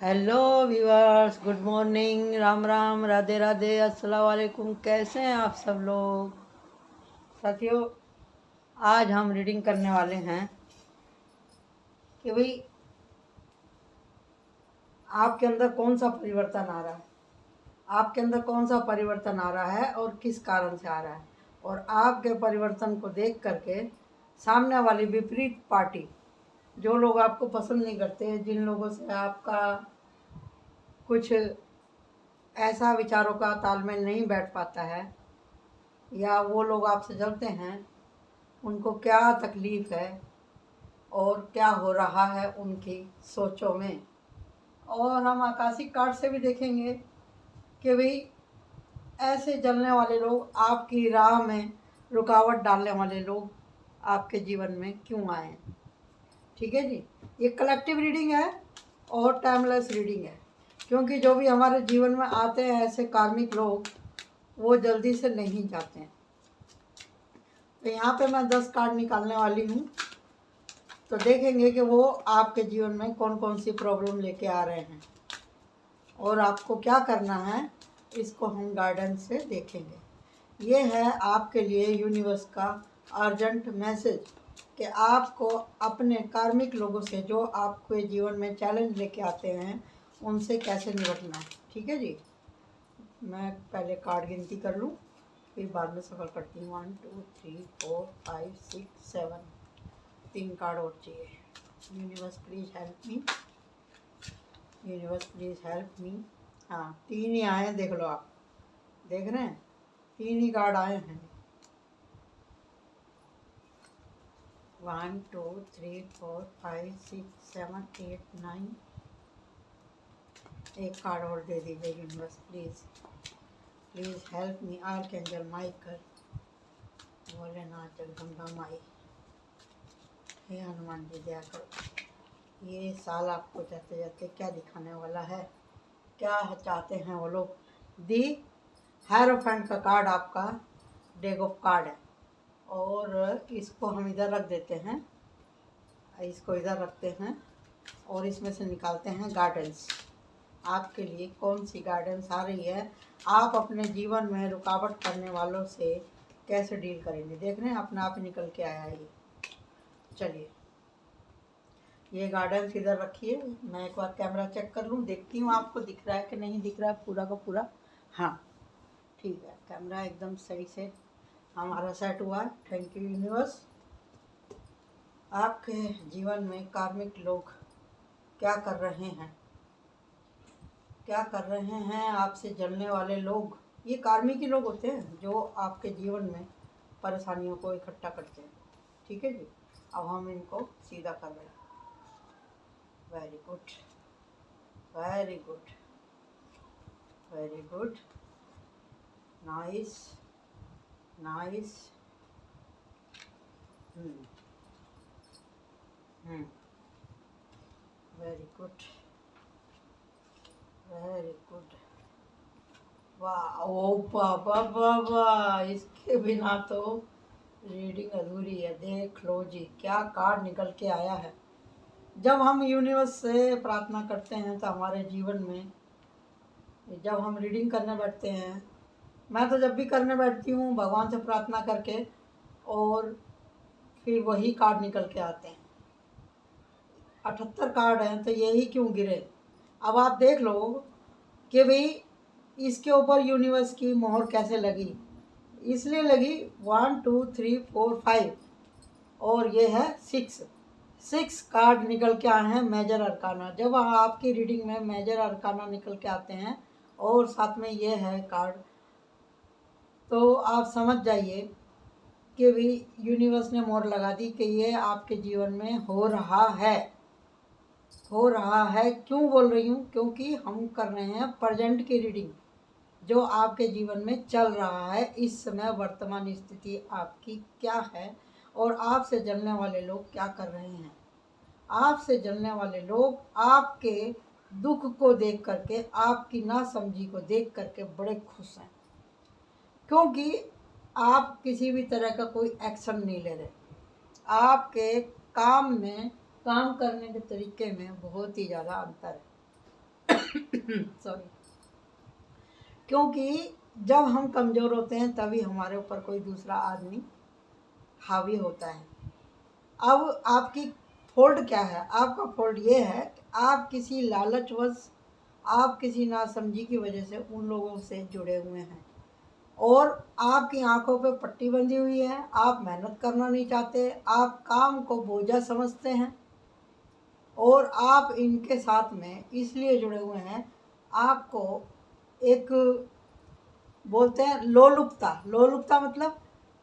Hello viewers, good morning, Ram Ram, Radhe Radhe, अस्सलाम वालेकुम। कैसे हैं आप सब लोग? साथियों, आज हम रीडिंग करने वाले हैं कि भाई आपके अंदर कौन सा परिवर्तन आ रहा है, आपके अंदर कौन सा परिवर्तन आ रहा है और किस कारण से आ रहा है। और आपके परिवर्तन को देख करके सामने वाली विपरीत पार्टी, जो लोग आपको पसंद नहीं करते, जिन लोगों से आपका कुछ ऐसा विचारों का तालमेल नहीं बैठ पाता है या वो लोग आपसे जलते हैं, उनको क्या तकलीफ़ है और क्या हो रहा है उनकी सोचों में। और हम आकाशिक कार्ड से भी देखेंगे कि भाई ऐसे जलने वाले लोग, आपकी राह में रुकावट डालने वाले लोग आपके जीवन में क्यों आए हैं। ठीक है जी, ये कलेक्टिव रीडिंग है और टाइमलेस रीडिंग है, क्योंकि जो भी हमारे जीवन में आते हैं ऐसे कार्मिक लोग, वो जल्दी से नहीं जाते हैं। तो यहाँ पे मैं 10 कार्ड निकालने वाली हूँ, तो देखेंगे कि वो आपके जीवन में कौन कौन सी प्रॉब्लम लेके आ रहे हैं और आपको क्या करना है, इसको हम गाइडेंस से देखेंगे। ये है आपके लिए यूनिवर्स का अर्जेंट मैसेज कि आपको अपने कार्मिक लोगों से, जो आपके जीवन में चैलेंज लेके आते हैं, उनसे कैसे निपटना है। ठीक है जी, मैं पहले कार्ड गिनती कर लूँ, फिर बाद में सफ़र करती हूँ। 1 2 3 4 5 6 7, 3 कार्ड और चाहिए। Universe please help me, universe please help मी। हाँ, 3 ही आए हैं, देख लो, आप देख रहे हैं, 3 ही कार्ड आए हैं। 1 2 3 4 5 6 7 8 9। एक कार्ड और दे दीजिए universe please, please help me. Archangel Michael, Bholenath, Jagdamba माई, हे हनुमान जी दया करो। ये साल आपको जाते जाते क्या दिखाने वाला है, क्या चाहते हैं वो लोग। दी हेरोफेंट का कार्ड आपका डेग ऑफ कार्ड है, और इसको हम इधर रख देते हैं, इसको इधर रखते हैं और इसमें से निकालते हैं गाइडेंस। आपके लिए कौन सी गाइडेंस आ रही है, आप अपने जीवन में रुकावट करने वालों से कैसे डील करेंगे। देख रहे हैं, अपने आप निकल के आया ये। चलिए, ये गाइडेंस इधर रखिए, मैं एक बार कैमरा चेक कर लूँ, देखती हूँ आपको दिख रहा है कि नहीं दिख रहा है पूरा का पूरा। हाँ ठीक है, कैमरा एकदम सही से हमारा सेट हुआ है। Thank you universe. आपके जीवन में कार्मिक लोग क्या कर रहे हैं, क्या कर रहे हैं आपसे जलने वाले लोग। ये कार्मिक ही लोग होते हैं जो आपके जीवन में परेशानियों को इकट्ठा करते हैं। ठीक है जी, अब हम इनको सीधा कर रहे हैं। Very good, very good, very good, nice, nice. Very good, very good. वाह, ओ बाबा बाबा, इसके बिना तो रीडिंग अधूरी है। देख लो जी, क्या कार्ड निकल के आया है। जब हम यूनिवर्स से प्रार्थना करते हैं तो हमारे जीवन में, जब हम रीडिंग करने बैठते हैं, मैं तो जब भी करने बैठती हूँ भगवान से प्रार्थना करके, और फिर वही कार्ड निकल के आते हैं। 78 कार्ड हैं, तो यही क्यों गिरे। अब आप देख लो कि भाई इसके ऊपर यूनिवर्स की मोहर कैसे लगी। इसलिए लगी 1 2 3 4 5, और ये है 6 कार्ड निकल के आए हैं मेजर अरकाना। जब आपकी रीडिंग में मेजर अरकाना निकल के आते हैं और साथ में ये है कार्ड, तो आप समझ जाइए कि भी यूनिवर्स ने मोहर लगा दी कि ये आपके जीवन में हो रहा है, हो रहा है। क्यों बोल रही हूँ, क्योंकि हम कर रहे हैं प्रेजेंट की रीडिंग, जो आपके जीवन में चल रहा है इस समय। वर्तमान स्थिति आपकी क्या है और आपसे जलने वाले लोग क्या कर रहे हैं। आपसे जलने वाले लोग आपके दुख को देख करके, आपकी नासमझी को देख करके बड़े खुश हैं, क्योंकि आप किसी भी तरह का कोई एक्शन नहीं ले रहे। आपके काम में, काम करने के तरीके में बहुत ही ज़्यादा अंतर है। सॉरी, क्योंकि जब हम कमज़ोर होते हैं तभी हमारे ऊपर कोई दूसरा आदमी हावी होता है। अब आपकी फॉल्ट क्या है? आपका फॉल्ट ये है कि आप किसी लालचवश, आप किसी नासमझी की वजह से उन लोगों से जुड़े हुए हैं और आपकी आंखों पे पट्टी बंधी हुई है। आप मेहनत करना नहीं चाहते, आप काम को बोझा समझते हैं और आप इनके साथ में इसलिए जुड़े हुए हैं, आपको एक बोलते हैं लोलुपता। लोलुपता मतलब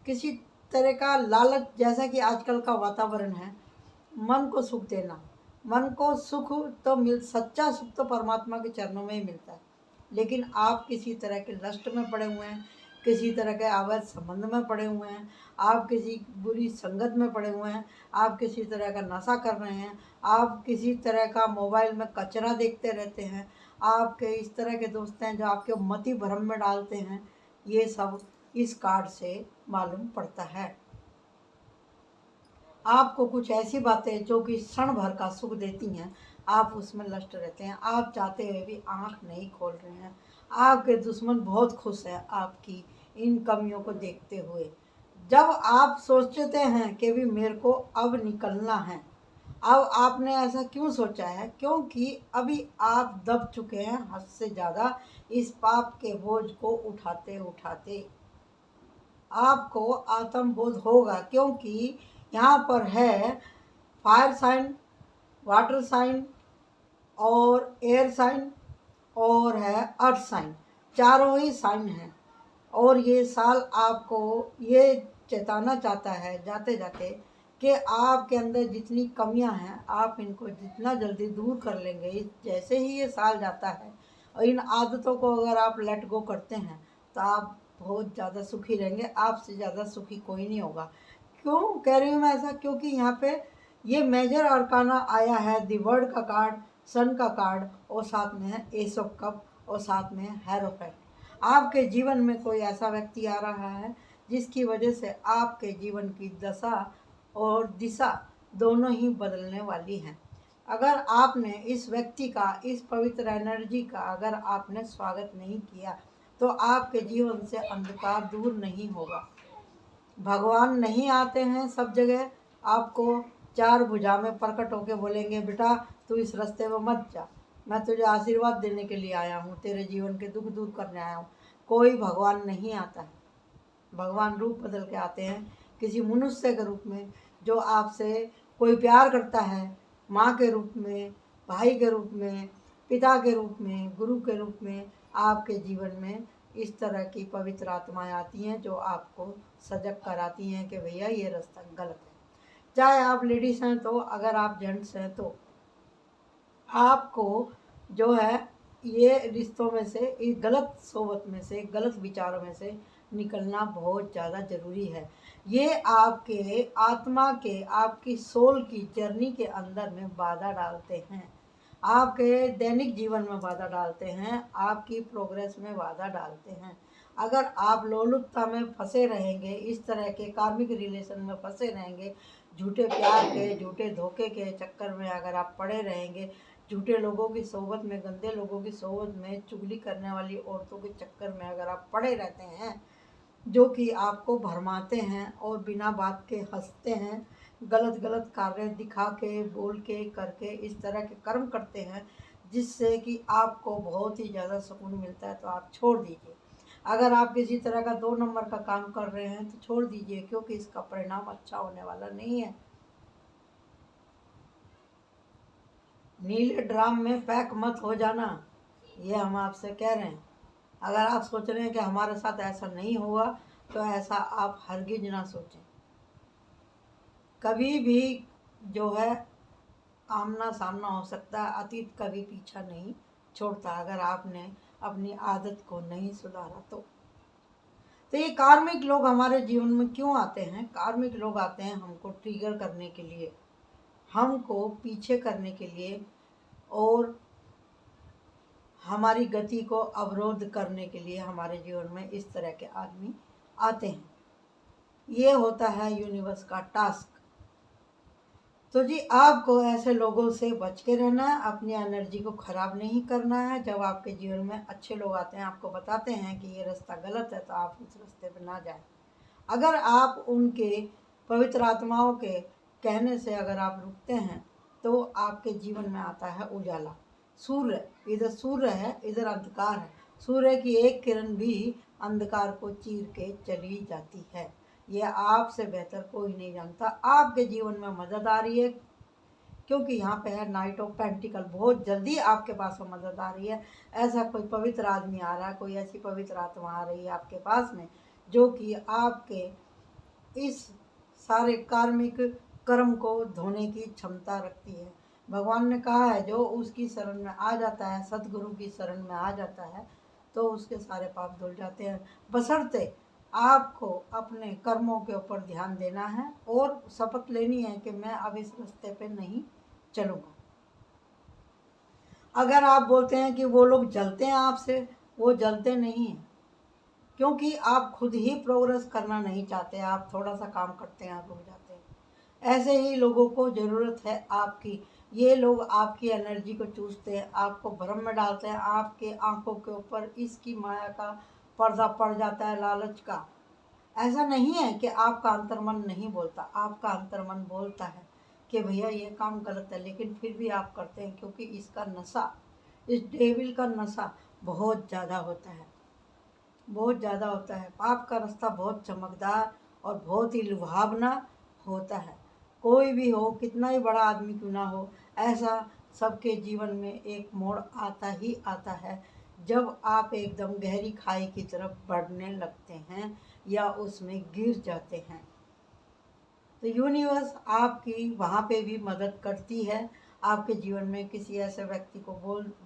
किसी तरह का लालच, जैसा कि आजकल का वातावरण है, मन को सुख देना। मन को सुख तो सच्चा सुख तो परमात्मा के चरणों में ही मिलता है, लेकिन आप किसी तरह के लस्ट में पड़े हुए हैं, किसी तरह के अवैध संबंध में पड़े हुए हैं, आप किसी बुरी संगत में पड़े हुए हैं, आप किसी तरह का नशा कर रहे हैं, आप किसी तरह का मोबाइल में कचरा देखते रहते हैं, आपके इस तरह के दोस्त हैं जो आपके मति भ्रम में डालते हैं। ये सब इस कार्ड से मालूम पड़ता है। आपको कुछ ऐसी बातें जो कि क्षण भर का सुख देती हैं, आप उसमें लस्ट रहते हैं, आप चाहते हुए भी आंख नहीं खोल रहे हैं। आपके दुश्मन बहुत खुश हैं आपकी इन कमियों को देखते हुए। जब आप सोचते हैं कि भी मेरे को अब निकलना है, अब आपने ऐसा क्यों सोचा है? क्योंकि अभी आप दब चुके हैं हद से ज़्यादा इस पाप के बोझ को उठाते उठाते। आपको आत्मबोध होगा, क्योंकि यहाँ पर है फायर साइन, वाटर साइन और एयर साइन और है अर्थ साइन, चारों ही साइन हैं। और ये साल आपको ये चेताना चाहता है जाते जाते कि आपके अंदर जितनी कमियां हैं, आप इनको जितना जल्दी दूर कर लेंगे, जैसे ही ये साल जाता है और इन आदतों को अगर आप लेट गो करते हैं तो आप बहुत ज़्यादा सुखी रहेंगे। आपसे ज़्यादा सुखी कोई नहीं होगा। क्यों कह रही हूँ मैं ऐसा? क्योंकि यहाँ पे ये मेजर अरकाना आया है, दी वर्ल्ड का कार्ड, सन का कार्ड और साथ में है एस ऑफ कप और साथ में है हेरोफेक्ट। आपके जीवन में कोई ऐसा व्यक्ति आ रहा है जिसकी वजह से आपके जीवन की दशा और दिशा दोनों ही बदलने वाली हैं। अगर आपने इस व्यक्ति का, इस पवित्र एनर्जी का अगर आपने स्वागत नहीं किया तो आपके जीवन से अंधकार दूर नहीं होगा। भगवान नहीं आते हैं सब जगह, आपको चार भुजा में प्रकट होकर बोलेंगे बेटा तू इस रास्ते में मत जा, मैं तुझे आशीर्वाद देने के लिए आया हूँ, तेरे जीवन के दुख दूर करने आया हूँ। कोई भगवान नहीं आता है। भगवान रूप बदल के आते हैं किसी मनुष्य के रूप में, जो आपसे कोई प्यार करता है, माँ के रूप में, भाई के रूप में, पिता के रूप में, गुरु के रूप में। आपके जीवन में इस तरह की पवित्र आत्माएं आती हैं जो आपको सजग कराती हैं कि भैया ये रास्ता गलत है। चाहे आप लेडीज़ हैं तो, अगर आप जेंट्स हैं तो आपको जो है ये रिश्तों में से, इस गलत सोबत में से, गलत विचारों में से निकलना बहुत ज़्यादा ज़रूरी है। ये आपके आत्मा के, आपकी सोल की जर्नी के अंदर में बाधा डालते हैं, आपके दैनिक जीवन में बाधा डालते हैं, आपकी प्रोग्रेस में बाधा डालते हैं। अगर आप लोलुपता में फंसे रहेंगे, इस तरह के कार्मिक रिलेशन में फंसे रहेंगे, झूठे प्यार के, झूठे धोखे के चक्कर में अगर आप पड़े रहेंगे, झूठे लोगों की सोबत में, गंदे लोगों की सोबत में, चुगली करने वाली औरतों के चक्कर में अगर आप पड़े रहते हैं, जो कि आपको भरमाते हैं और बिना बात के हंसते हैं, गलत गलत कार्य दिखा के, बोल के, करके इस तरह के कर्म करते हैं जिससे कि आपको बहुत ही ज़्यादा सुकून मिलता है, तो आप छोड़ दीजिए। अगर आप किसी तरह का 2 नंबर का काम कर रहे हैं तो छोड़ दीजिए, क्योंकि इसका परिणाम अच्छा होने वाला नहीं है। नीले ड्राम में पैक मत हो जाना, ये हम आपसे कह रहे हैं। अगर आप सोच रहे हैं कि हमारे साथ ऐसा नहीं हुआ, तो ऐसा आप हरगिज ना सोचें। कभी भी जो है आमना सामना हो सकता है, अतीत कभी पीछा नहीं छोड़ता अगर आपने अपनी आदत को नहीं सुधारा तो ये कार्मिक लोग हमारे जीवन में क्यों आते हैं? कार्मिक लोग आते हैं हमको ट्रिगर करने के लिए, हमको पीछे करने के लिए और हमारी गति को अवरोध करने के लिए हमारे जीवन में इस तरह के आदमी आते हैं। ये होता है यूनिवर्स का टास्क। तो जी आपको ऐसे लोगों से बच के रहना है, अपनी एनर्जी को ख़राब नहीं करना है। जब आपके जीवन में अच्छे लोग आते हैं, आपको बताते हैं कि ये रास्ता गलत है, तो आप उस रास्ते पर ना जाएं। अगर आप उनके पवित्र आत्माओं के कहने से अगर आप रुकते हैं, तो आपके जीवन में आता है उजाला। सूर्य, इधर सूर्य है, इधर अंधकार है। सूर्य की एक किरण भी अंधकार को चीर के चली जाती है। ये आपसे बेहतर कोई नहीं जानता। आपके जीवन में मदद आ रही है, क्योंकि यहाँ पे है नाइट ऑफ पेंटिकल। बहुत जल्दी आपके पास में मदद आ रही है। ऐसा कोई पवित्र आदमी आ रहा है, कोई ऐसी पवित्र आत्मा आ रही है आपके पास में, जो कि आपके इस सारे कार्मिक कर्म को धोने की क्षमता रखती है। भगवान ने कहा है, जो उसकी शरण में आ जाता है, सतगुरु की शरण में आ जाता है, तो उसके सारे पाप धुल जाते हैं। बशर्ते आपको अपने कर्मों के ऊपर ध्यान देना है और शपथ लेनी है कि मैं अब इस रास्ते पे नहीं चलूँगा। अगर आप बोलते हैं कि वो लोग जलते हैं आपसे, वो जलते नहीं हैं, क्योंकि आप खुद ही प्रोग्रेस करना नहीं चाहते। आप थोड़ा सा काम करते हैं, आप रुक जाते हैं। ऐसे ही लोगों को ज़रूरत है आपकी। ये लोग आपकी एनर्जी को चूसते हैं, आपको भ्रम में डालते हैं। आपके आंखों के ऊपर इसकी माया का पर्दा पड़ जाता है, लालच का। ऐसा नहीं है कि आपका अंतर्मन नहीं बोलता, आपका अंतर्मन बोलता है कि भैया ये काम गलत है, लेकिन फिर भी आप करते हैं, क्योंकि इसका नशा, इस डेविल का नशा बहुत ज़्यादा होता है, बहुत ज़्यादा होता है। पाप का रास्ता बहुत चमकदार और बहुत ही लुभावना होता है। कोई भी हो, कितना ही बड़ा आदमी क्यों ना हो, ऐसा सबके जीवन में एक मोड़ आता ही आता है, जब आप एकदम गहरी खाई की तरफ बढ़ने लगते हैं या उसमें गिर जाते हैं। तो यूनिवर्स आपकी वहाँ पे भी मदद करती है। आपके जीवन में किसी ऐसे व्यक्ति को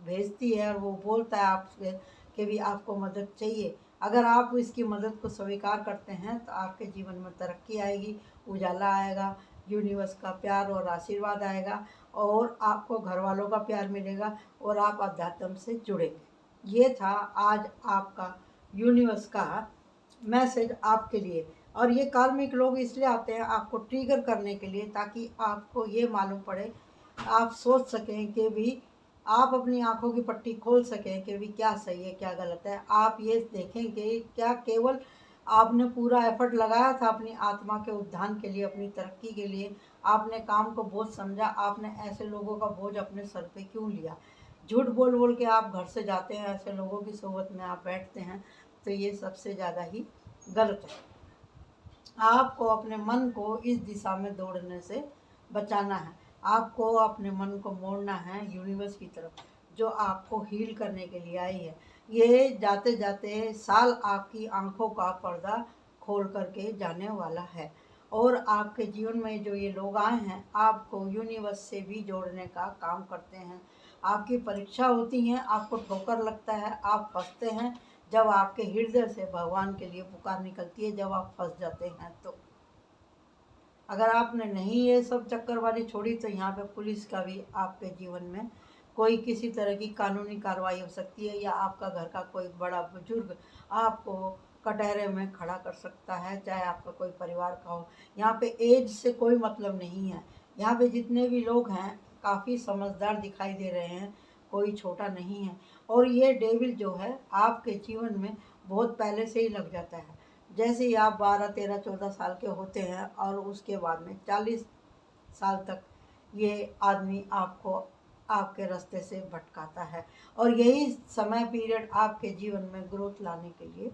भेजती है, और वो बोलता है आपसे कि भी आपको मदद चाहिए। अगर आप इसकी मदद को स्वीकार करते हैं, तो आपके जीवन में तरक्की आएगी, उजाला आएगा, यूनिवर्स का प्यार और आशीर्वाद आएगा, और आपको घर वालों का प्यार मिलेगा, और आप अध्यात्म से जुड़ेंगे। ये था आज आपका यूनिवर्स का मैसेज आपके लिए। और ये कार्मिक लोग इसलिए आते हैं आपको ट्रिगर करने के लिए, ताकि आपको ये मालूम पड़े, आप सोच सकें कि भी आप अपनी आंखों की पट्टी खोल सकें कि भी क्या सही है क्या गलत है। आप ये देखें कि क्या केवल आपने पूरा एफर्ट लगाया था अपनी आत्मा के उत्थान के लिए, अपनी तरक्की के लिए, आपने काम को बोझ समझा, आपने ऐसे लोगों का बोझ अपने सर पे क्यों लिया। झूठ बोल बोल के आप घर से जाते हैं, ऐसे लोगों की सोबत में आप बैठते हैं, तो ये सबसे ज़्यादा ही गलत है। आपको अपने मन को इस दिशा में दौड़ने से बचाना है। आपको अपने मन को मोड़ना है यूनिवर्स की तरफ, जो आपको हील करने के लिए आई है। ये जाते जाते साल आपकी आंखों का पर्दा खोल करके जाने वाला है। और आपके जीवन में जो ये लोग आए हैं, आपको यूनिवर्स से भी जोड़ने का काम करते हैं। आपकी परीक्षा होती है, आपको ठोकर लगता है, आप फंसते हैं, जब आपके हृदय से भगवान के लिए पुकार निकलती है, जब आप फंस जाते हैं। तो अगर आपने नहीं ये सब चक्करबाजी छोड़ी, तो यहाँ पे पुलिस का भी आपके जीवन में कोई किसी तरह की कानूनी कार्रवाई हो सकती है, या आपका घर का कोई बड़ा बुजुर्ग आपको कटहरे में खड़ा कर सकता है, चाहे आपका कोई परिवार का हो। यहाँ पे एज से कोई मतलब नहीं है। यहाँ पे जितने भी लोग हैं काफ़ी समझदार दिखाई दे रहे हैं, कोई छोटा नहीं है। और ये डेविल जो है आपके जीवन में बहुत पहले से ही लग जाता है। जैसे ही आप 12, 13, 14 साल के होते हैं, और उसके बाद में 40 साल तक ये आदमी आपको आपके रास्ते से भटकाता है। और यही समय पीरियड आपके जीवन में ग्रोथ लाने के लिए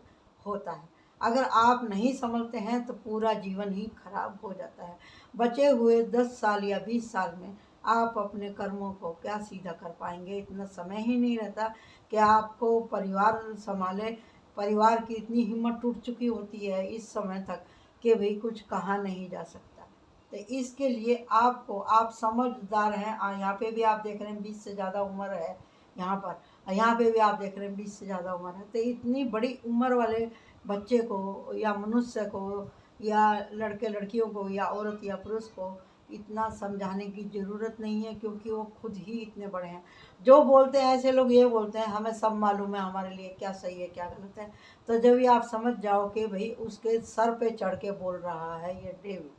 होता है। अगर आप नहीं समझते हैं, तो पूरा जीवन ही खराब हो जाता है। बचे हुए 10 साल या 20 साल में आप अपने कर्मों को क्या सीधा कर पाएंगे। इतना समय ही नहीं रहता कि आपको परिवार संभाले। परिवार की इतनी हिम्मत टूट चुकी होती है इस समय तक कि भाई कुछ कहा नहीं जा सकता। तो इसके लिए आपको, आप समझदार हैं। यहाँ पे भी आप देख रहे हैं 20 से ज़्यादा उम्र है यहाँ पर, यहाँ पे भी आप देख रहे हैं 20 से ज़्यादा उम्र है। तो इतनी बड़ी उम्र वाले बच्चे को या मनुष्य को या लड़के लड़कियों को या औरत या पुरुष को इतना समझाने की ज़रूरत नहीं है, क्योंकि वो खुद ही इतने बड़े हैं। जो बोलते हैं ऐसे लोग, ये बोलते हैं हमें सब मालूम है, हमारे लिए क्या सही है क्या गलत है। तो जब ये आप समझ जाओ कि भाई उसके सर पे चढ़ के बोल रहा है ये डेविड,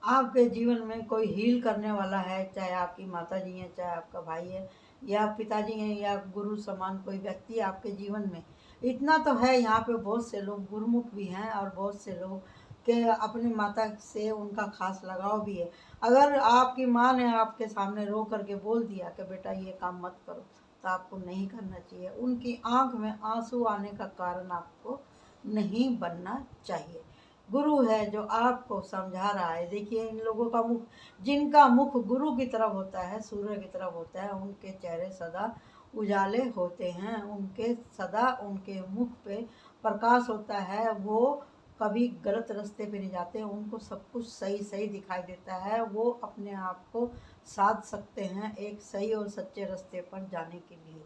आपके जीवन में कोई हील करने वाला है, चाहे आपकी माता जी हैं, चाहे आपका भाई है, या पिताजी हैं, या गुरु समान कोई व्यक्ति आपके जीवन में। इतना तो है, यहाँ पे बहुत से लोग गुरुमुख भी हैं और बहुत से लोग के अपनी माता से उनका खास लगाव भी है। अगर आपकी माँ ने आपके सामने रो करके बोल दिया कि बेटा ये काम मत करो, तो आपको नहीं करना चाहिए। उनकी आंख में आंसू आने का कारण आपको नहीं बनना चाहिए। गुरु है जो आपको समझा रहा है। देखिए, इन लोगों का मुख, जिनका मुख गुरु की तरफ होता है, सूर्य की तरफ होता है, उनके चेहरे सदा उजाले होते हैं, उनके सदा उनके मुख पे प्रकाश होता है। वो कभी गलत रास्ते पे नहीं जाते, उनको सब कुछ सही सही दिखाई देता है। वो अपने आप को साध सकते हैं एक सही और सच्चे रास्ते पर जाने के लिए।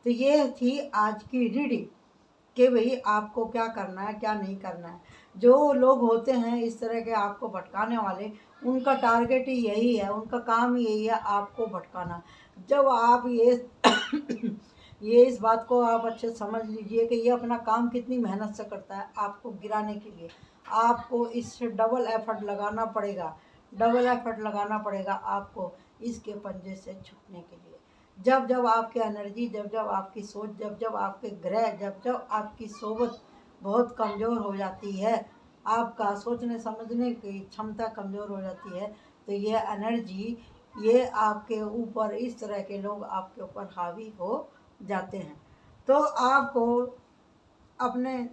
तो ये थी आज की रीडिंग कि भाई आपको क्या करना है, क्या नहीं करना है। जो लोग होते हैं इस तरह के आपको भटकाने वाले, उनका टारगेट ही यही है, उनका काम ही यही है, आपको भटकाना। जब आप ये इस बात को आप अच्छे समझ लीजिए कि ये अपना काम कितनी मेहनत से करता है आपको गिराने के लिए। आपको इससे डबल एफर्ट लगाना पड़ेगा, डबल एफर्ट लगाना पड़ेगा आपको इसके पंजे से छूटने के लिए। जब जब आपकी एनर्जी, जब जब आपकी सोच, जब जब आपके ग्रह, जब जब आपकी सोबत बहुत कमज़ोर हो जाती है, आपका सोचने समझने की क्षमता कमज़ोर हो जाती है, तो ये एनर्जी, ये आपके ऊपर, इस तरह के लोग आपके ऊपर हावी हो जाते हैं। तो आपको अपने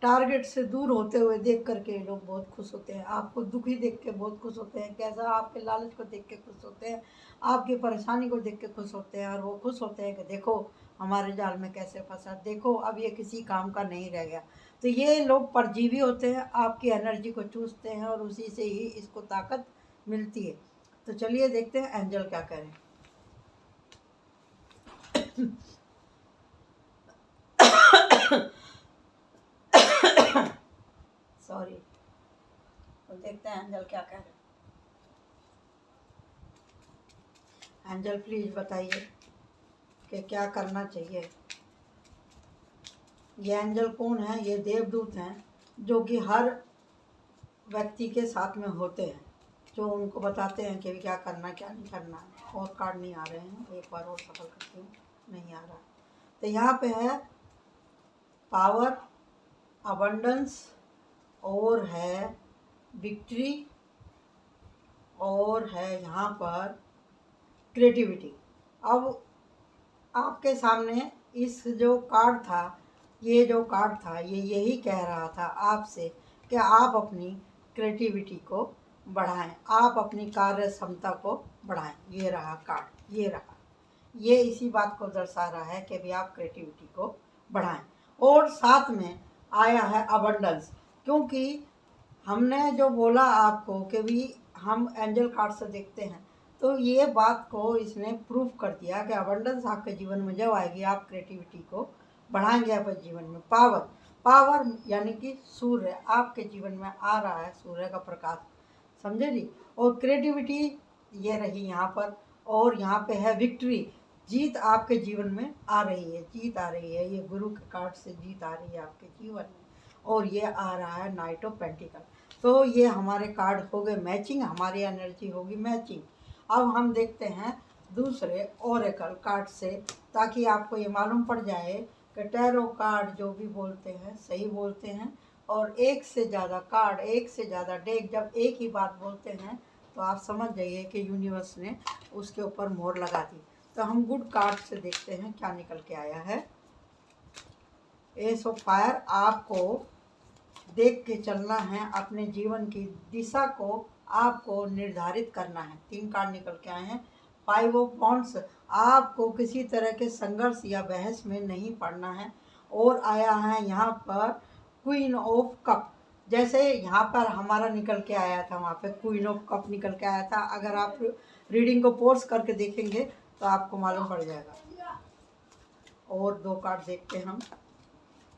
टारगेट से दूर होते हुए देख करके लोग बहुत खुश होते हैं, आपको दुखी देख के बहुत खुश होते हैं। कैसा, आपके लालच को देख के खुश होते हैं, आपकी परेशानी को देख के खुश होते हैं। और वो खुश होते हैं कि देखो हमारे जाल में कैसे फंसा, देखो अब ये किसी काम का नहीं रह गया। तो ये लोग परजीवी होते हैं, आपकी एनर्जी को चूसते हैं और उसी से ही इसको ताकत मिलती है। तो चलिए देखते हैं एंजल क्या करें। सॉरी। तो देखते हैं एंजल क्या कह रहे हैं। एंजल प्लीज बताइए कि क्या करना चाहिए। ये एंजल कौन है? ये देवदूत हैं जो कि हर व्यक्ति के साथ में होते हैं, जो उनको बताते हैं कि क्या करना क्या नहीं करना। और कार्ड नहीं आ रहे हैं, एक बार और सफल करती हूँ, नहीं आ रहा। तो यहाँ पे है पावर, अबंडेंस, और है विक्ट्री, और है यहाँ पर क्रिएटिविटी। अब आपके सामने इस जो कार्ड था, ये जो कार्ड था, ये यही कह रहा था आपसे कि आप अपनी क्रिएटिविटी को बढ़ाएं, आप अपनी कार्य क्षमता को बढ़ाएं। ये रहा कार्ड, ये रहा, ये इसी बात को दर्शा रहा है कि भी आप क्रिएटिविटी को बढ़ाएं। और साथ में आया है अबंडेंस, क्योंकि हमने जो बोला आपको कि भी हम एंजल कार्ड से देखते हैं, तो ये बात को इसने प्रूव कर दिया कि अबंडेंस आपके जीवन में जब आएगी, आप क्रिएटिविटी को बढ़ाएंगे अपने जीवन में। पावर, पावर यानी कि सूर्य आपके जीवन में आ रहा है, सूर्य का प्रकाश, समझे जी। और क्रिएटिविटी ये रही यहाँ पर। और यहाँ पे है विक्ट्री, जीत आपके जीवन में आ रही है, जीत आ रही है। ये गुरु के कार्ड से जीत आ रही है आपके जीवन में। और ये आ रहा है नाइट ऑफ पेंटिकल। तो ये हमारे कार्ड हो गए मैचिंग, हमारी एनर्जी होगी मैचिंग। अब हम देखते हैं दूसरे ओरेकल कार्ड से, ताकि आपको ये मालूम पड़ जाए कि टैरो कार्ड जो भी बोलते हैं सही बोलते हैं। और एक से ज़्यादा कार्ड, एक से ज़्यादा डेक जब एक ही बात बोलते हैं, तो आप समझ जाइए कि यूनिवर्स ने उसके ऊपर मोहर लगा दी। तो हम गुड कार्ड से देखते हैं क्या निकल के आया है। एस ऑफ फायर, आपको देख के चलना है, अपने जीवन की दिशा को आपको निर्धारित करना है। 3 कार्ड निकल के आए हैं। 5 ऑफ वॉन्ड्स, आपको किसी तरह के संघर्ष या बहस में नहीं पड़ना है। और आया है यहाँ पर क्वीन ऑफ कप, जैसे यहाँ पर हमारा निकल के आया था, वहाँ पे क्वीन ऑफ कप निकल के आया था। अगर आप रीडिंग को पॉज करके देखेंगे तो आपको मालूम पड़ जाएगा। और 2 कार्ड देखते हैं हम,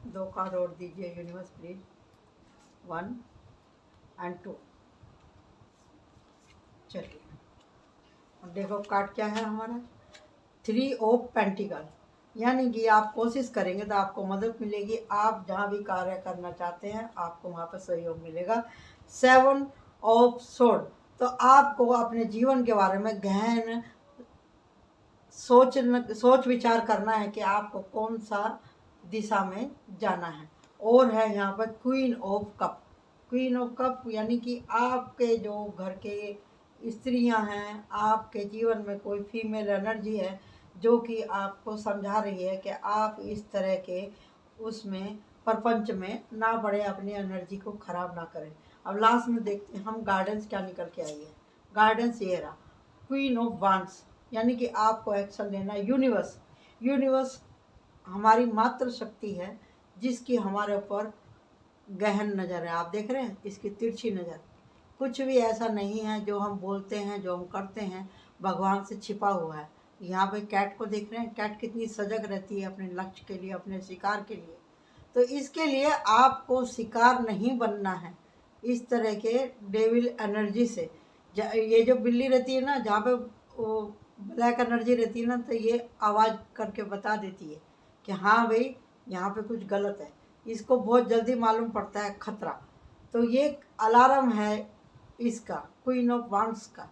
2 कार्ड और दीजिए यूनिवर्स प्लीज, 1 और 2। चलिए और देखो कार्ड क्या है हमारा, 3 ऑफ पेंटिकल, यानी कि आप कोशिश करेंगे तो आपको मदद मिलेगी। आप जहाँ भी कार्य करना चाहते हैं आपको वहाँ पर सहयोग मिलेगा। 7 ऑफ सोड। तो आपको अपने जीवन के बारे में गहन सोच विचार करना है कि आपको कौन सा दिशा में जाना है। और है यहाँ पर queen of cup. Queen of cup यानी कि आपके जो घर के स्त्रियां हैं, आपके जीवन में कोई फीमेल एनर्जी है जो कि आपको समझा रही है कि आप इस तरह के उसमें प्रपंच में ना बढ़े, अपनी एनर्जी को खराब ना करें। अब लास्ट में देखते हैं हम गाइडेंस क्या निकल के आई है। गाइडेंस ये रहा, क्वीन ऑफ वांड्स, यानी कि आपको एक्शन लेना है। यूनिवर्स हमारी मात्र शक्ति है जिसकी हमारे ऊपर गहन नज़र है। आप देख रहे हैं इसकी तिरछी नज़र। कुछ भी ऐसा नहीं है जो हम बोलते हैं, जो हम करते हैं, भगवान से छिपा हुआ है। यहाँ पे कैट को देख रहे हैं, कैट कितनी सजग रहती है अपने लक्ष्य के लिए, अपने शिकार के लिए। तो इसके लिए आपको शिकार नहीं बनना है इस तरह के डेविल एनर्जी से। ये जो बिल्ली रहती है ना, जहाँ पे वो ब्लैक एनर्जी रहती है ना, तो ये आवाज़ करके बता देती है कि हाँ भाई यहाँ पे कुछ गलत है। इसको बहुत जल्दी मालूम पड़ता है खतरा। तो ये अलार्म है इसका, क्वीन ऑफ वांड्स का।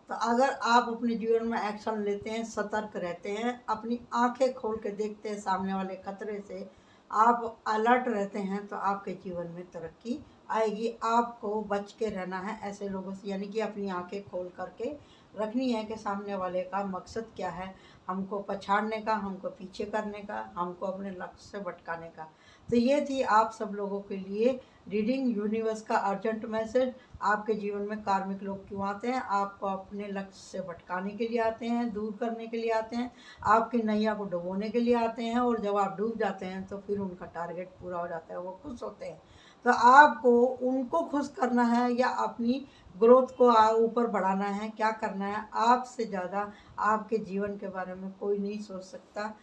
तो अगर आप अपने जीवन में एक्शन लेते हैं, सतर्क रहते हैं, अपनी आंखें खोल के देखते हैं सामने वाले खतरे से, आप अलर्ट रहते हैं, तो आपके जीवन में तरक्की आएगी। आपको बच के रहना है ऐसे लोगों से, यानी कि अपनी आंखें खोल करके रखनी है कि सामने वाले का मकसद क्या है, हमको पछाड़ने का, हमको पीछे करने का, हमको अपने लक्ष्य से भटकाने का। तो ये थी आप सब लोगों के लिए रीडिंग, यूनिवर्स का अर्जेंट मैसेज। आपके जीवन में कार्मिक लोग क्यों आते हैं? आपको अपने लक्ष्य से भटकाने के लिए आते हैं, दूर करने के लिए आते हैं, आपकी नैया को डुबोने के लिए आते हैं। और जब आप डूब जाते हैं तो फिर उनका टारगेट पूरा हो जाता है, वो खुश होते हैं। तो आपको उनको खुश करना है या अपनी ग्रोथ को ऊपर बढ़ाना है, क्या करना है? आपसे ज़्यादा आपके जीवन के बारे में कोई नहीं सोच सकता।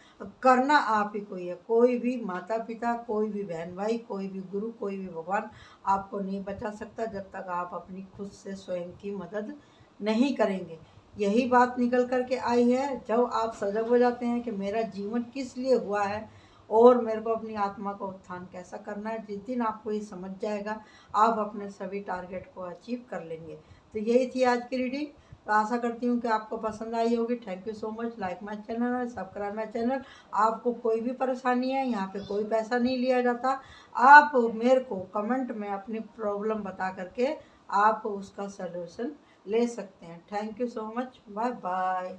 करना आप ही को ही है। कोई भी माता पिता, कोई भी बहन भाई, कोई भी गुरु, कोई भी भगवान आपको नहीं बचा सकता जब तक आप अपनी खुद से स्वयं की मदद नहीं करेंगे। यही बात निकल कर के आई है। जब आप सजग हो जाते हैं कि मेरा जीवन किस लिए हुआ है और मेरे को अपनी आत्मा का उत्थान कैसा करना है, जिस दिन आपको ये समझ जाएगा, आप अपने सभी टारगेट को अचीव कर लेंगे। तो यही थी आज की रीडिंग। तो आशा करती हूँ कि आपको पसंद आई होगी। Thank you so much. Like my channel और सब्सक्राइब माई चैनल। आपको कोई भी परेशानी है, यहाँ पे कोई पैसा नहीं लिया जाता। आप मेरे को कमेंट में अपनी प्रॉब्लम बता करके आप उसका सलूशन ले सकते हैं। Thank you so much. Bye bye.